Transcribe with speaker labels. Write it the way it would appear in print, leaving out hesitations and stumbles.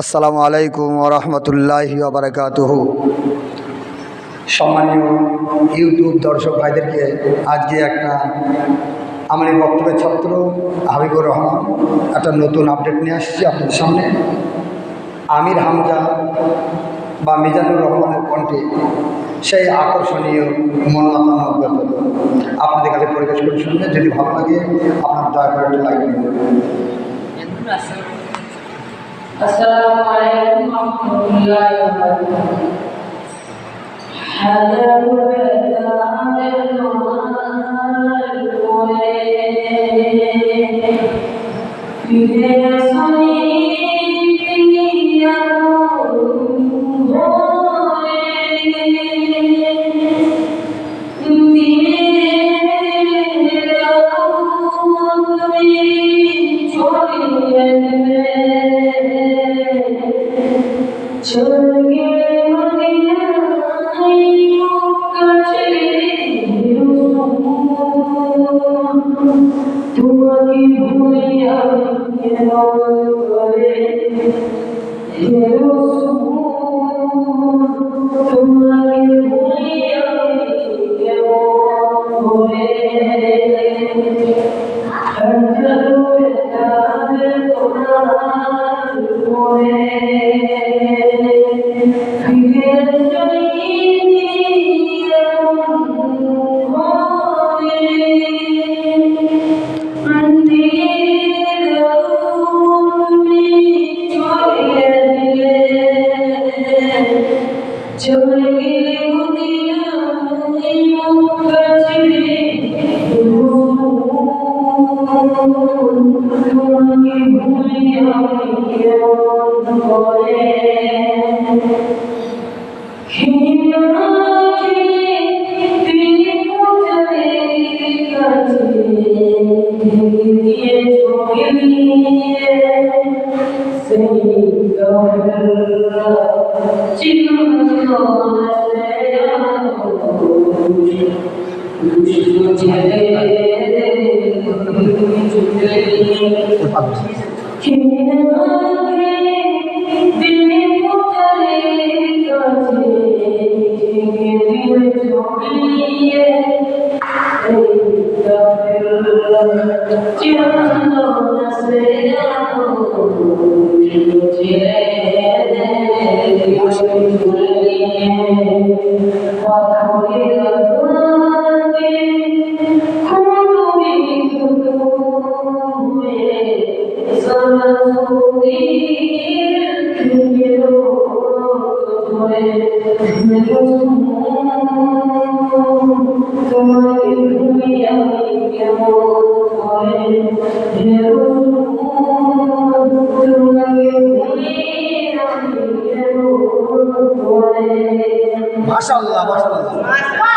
Speaker 1: আসসালামু আলাইকুম ওয়া রাহমাতুল্লাহি ওয়া বারাকাতুহু। সম্মানীয় ইউটিউব দর্শক ভাইদেরকে আজকে আমার এই বক্তব্যের ছাত্র হাবিবুর রহমান একটা নতুন আপডেট নিয়ে আসছি আপনাদের সামনে। আমির হামজা বা মিজানুর রহমানের কণ্ঠে সেই আকর্ষণীয় মন মাতানো গল্প আপনাদের কাছে পরিবেশ করে শুনবেন। যদি ভালো লাগে আপনার দয়া করে একটা লাইক দিন।
Speaker 2: আসসালামু আলাইকুম ওয়া রাহমাতুল্লাহি ওয়া বারাকাতুহু। হাজারো বেতারের তোমার কোলে ফিরে আসনি
Speaker 1: মাশাআল্লাহ, মাশাআল্লাহ।